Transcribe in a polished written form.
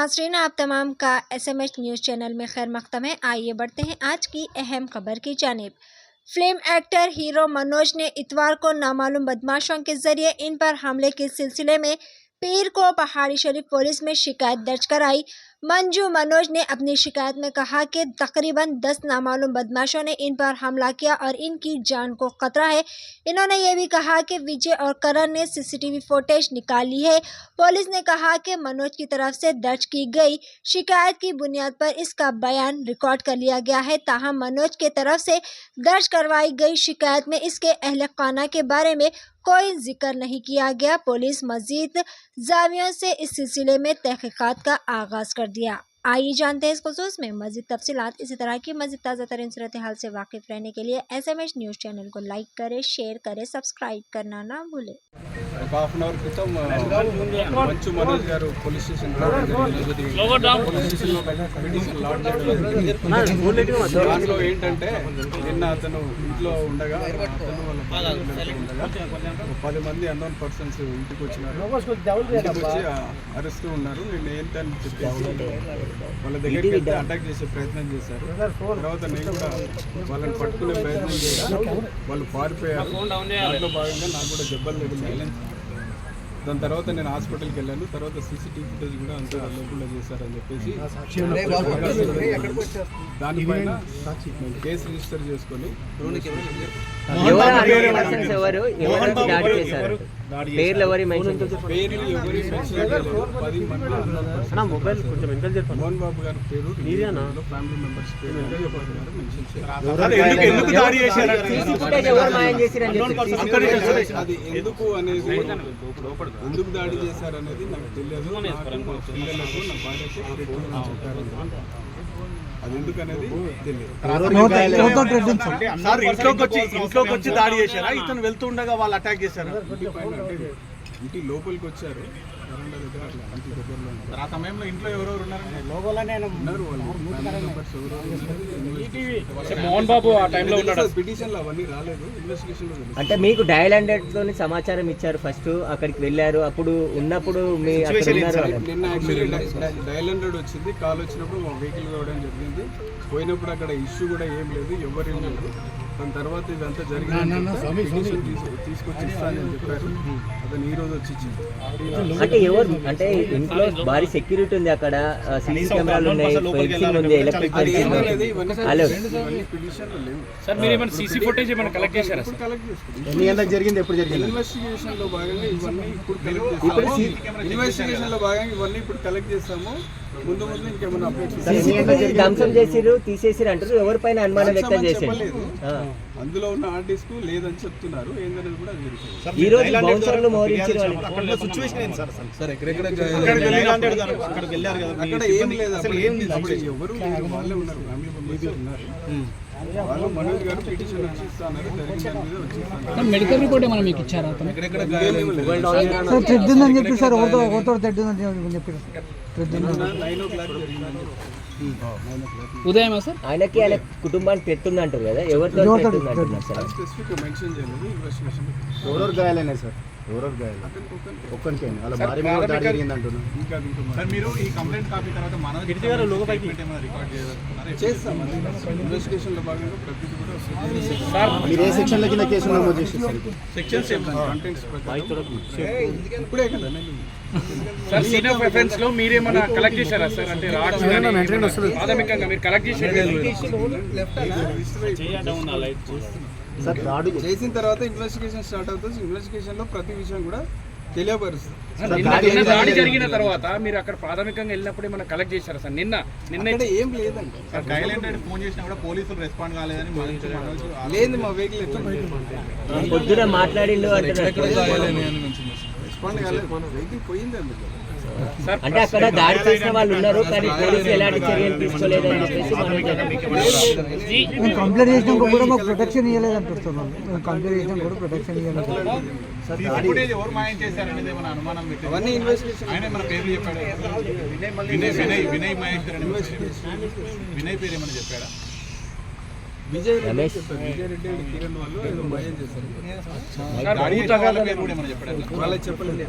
नाज़रीन, आप तमाम का SMS न्यूज़ चैनल में खैर मक़दम है। आइए बढ़ते हैं आज की अहम खबर की जानिब। फिल्म एक्टर हीरो मनोज ने इतवार को नामालूम बदमाशों के जरिए इन पर हमले के सिलसिले में पीर को पहाड़ी शरीफ पुलिस में शिकायत दर्ज कराई। मंजू मनोज ने अपनी शिकायत में कहा कि तकरीबन 10 नामालूम बदमाशों ने इन पर हमला किया और इनकी जान को खतरा है। इन्होंने ये भी कहा कि विजय और करण ने CCTV फुटेज निकाल ली है। पुलिस ने कहा कि मनोज की तरफ से दर्ज की गई शिकायत की बुनियाद पर इसका बयान रिकॉर्ड कर लिया गया है। ताहम मनोज के तरफ से दर्ज करवाई गई शिकायत में इसके अहले खाना के बारे में कोई जिक्र नहीं किया गया। पुलिस मजीद जावियों से इस सिलसिले में तहकीकात का आगाज कर दिया। आइए जानते हैं इस खुसूस में मजीद तफसीलात। इसी तरह की मजीद ताज़ा तरीन सूरत हाल से वाकिफ रहने के लिए SMS न्यूज़ चैनल को लाइक करें, शेयर करें, सब्सक्राइब करना ना भूलें। हाफ एन అవర్ క్రితం మంచు మనోజ్ గారు పోలీస్ స్టేషన్ దాంట్లో ఏంటంటే నిన్న అతను ఇంట్లో ఉండగా అతను వాళ్ళ 10 మంది అన్నోన్ పర్సన్స్ ఇంటికి వచ్చినారు, వచ్చి అరెస్ట్ ఉన్నారు. నిన్న ఏంటని చెప్పేసి వాళ్ళ దగ్గరికి అటాక్ చేసే ప్రయత్నం చేశారు. తర్వాత నేను కూడా వాళ్ళని పట్టుకునే ప్రయత్నం చేశాను. వాళ్ళు పారిపోయారు. దాంట్లో భాగంగా నాకు కూడా దెబ్బలు తగిలినాయి. దాని తర్వాత నేను హాస్పిటల్కి వెళ్ళాను. తర్వాత CCTV ఫుటేజ్ కూడా అంతా లోపల చేశారని చెప్పేసి దానిపైన కేసు రిజిస్టర్ చేసుకొని పేర్లు ఎవరి మెన్షన్ చేయలేదు. 10 మంది మోహన్ బాబు గారి పేరు, ఫ్యామిలీ మెంబర్స్ పేరు అది ఎందుకు అనేది ఎందుకు దాడి చేశారనేది నాకు తెలియదు. పిల్లలకు నా భార్యకు చెప్పారు. అది ఎందుకనేది తెలియదు. ఇంట్లోకి వచ్చి దాడి చేశారా? ఇతను వెళ్తుండగా వాళ్ళు అటాక్ చేశారు. ఇంటి లోపలికి వచ్చారు. ఆ సమయంలో ఇంట్లో ఎవరెవరు ఉన్నారు? మోహన్ బాబు ఆ టైంలో ఉన్నాడు. పిటిషన్ లో అవన్నీ రాలేదు. ఇన్వెస్టిగేషన్ అంటే మీకు డయల్ 100 సమాచారం ఇచ్చారు. ఫస్ట్ అక్కడికి వెళ్ళారు. అప్పుడు ఉన్నప్పుడు మీ నిన్న యాక్చువల్లీ డయల్ 100 వచ్చింది. కాల్ వచ్చినప్పుడు మా వెహికల్ రావడం జరిగింది. పోయినప్పుడు అక్కడ ఇష్యూ కూడా ఏం లేదు, ఎవరేం లేదు. దాని తర్వాత ఇదంతా జరిగింది. తీసుకొచ్చి ఇస్తానని చెప్పారు. అతను ఈ రోజు వచ్చి ఇచ్చింది. అంటే ఎవరు అంటే ఇంట్లో భారీ సెక్యూరిటీ ఉంది, అక్కడ CC కెమెరాలు ఉన్నాయి, ఫెన్సింగ్ ఉంది, ఎలక్ట్రిక్ ఫెన్సింగ్ ఉంది. సార్ మీరు ఏమైనా CC ఫుటేజ్ ఏమైనా కలెక్ట్ చేశారా? ఎన్ని గంటలకు జరిగింది? ఎప్పుడు జరిగింది? ఇన్వెస్టిగేషన్ లో భాగంగా ఇవన్నీ ఇప్పుడు కలెక్ట్ చేస్తాము. ముందు ఇంకేమైనా అప్డేట్స్ ధ్వంసం చేసిరు, తీసేసిరు అంటారు. ఎవరిపైన అనుమానం వ్యక్తం చేశారు? అందులో ఉన్న ఆర్టిస్ట్ కు లేదని చెప్తున్నారు. ఏందనేది కూడా ఈ రోజు బౌన్సర్లు మోహరించారు. అక్కడ ఏం లేదు, అసలు ఏం ఎవరు వాళ్ళే ఉన్నారు, ఫ్యామిలీ మెంబర్స్ ఉన్నారు. వాళ్ళు మనోజ్ గారు పిటిషన్ వచ్చి ఇస్తాన్నారు. మెడికల్ రిపోర్ట్ ఏమైనా మీకు ఇచ్చారా? తెడ్డుందని చెప్పి సార్ ఒకతో తెడ్డుందని చెప్పి 9 o'clock జరిగిందని ఉదయమా సార్? ఆయనకి ఆయన కుటుంబానికి పెడుతుంది అంటారు కదా, ఎవరితో స్పెసిఫిక్ మెన్షన్ చేయలేదు. ఇన్వెస్టిగేషన్ ఎవరెవరు గాయాలైనాయి సార్? ఎవరెవరు గాయాలు? ఒక్కరికైనా వాళ్ళ భార్య మీద దాడి జరిగింది అంటున్నారు. ఇంకా మీరు ఈ కంప్లైంట్ కాపీ తర్వాత మనోజ్ గారు లోగోపైకి రికార్డ్ చేస్తాం. ఇన్వెస్టిగేషన్ లో భాగంగా ప్రతిదీ కూడా మీరు ఏ సెక్షన్ల కింద కేసు నమోదు చేసేసారు? సెక్షన్స్ కంటెంట్స్ ఇప్పుడే కదా సార్ సీన్ ఆఫ్ ఎఫెన్స్ లో మీరేమైనా కలెక్ట్ చేశారా సార్? అంటే ప్రాథమికంగా మీరు కలెక్ట్ చేసిన తర్వాత ఇన్వెస్టిగేషన్ స్టార్ట్ అవుతుంది. ఇన్వెస్టిగేషన్ లో ప్రతి విషయం కూడా తెలియపరుస్తుంది. దాడి జరిగిన తర్వాత మీరు అక్కడ ప్రాథమికంగా వెళ్ళినప్పుడు ఏమైనా కలెక్ట్ చేశారా సార్? నిన్న ఏం లేదండి. ఫోన్ చేసినా కూడా పోలీసులు రెస్పాండ్ కాలేదని లేదు. మా వెహికల్ ఎట్లా పొద్దున మాట్లాడిండు రెస్పాండ్ కాలేదు. వెహికల్ పోయింది అందులో. అంటే అక్కడ దాడి చేసిన వాళ్ళు ఉన్నారు, కానీ పోలీసులు ఎలాంటి చర్యలు తీసుకోలేదని చెప్పేసి కంప్లైంట్ చేసినాక కూడా మాకు ప్రొటెక్షన్ ఇవ్వలేదు అనిపిస్తున్నాం. కంప్లైంట్ చేసినా కూడా ప్రొటెక్షన్ ఇవ్వలేదు. అవన్నీ ఇన్వెస్టిగేషన్. వినయ్ పేరు ఏమన్నా చెప్పాడా? విజయ్ రెడ్డి అండ్ కిరణ్ వాళ్ళు ఏదో మాయం చేశారు. వాళ్ళకి చెప్పలేదు.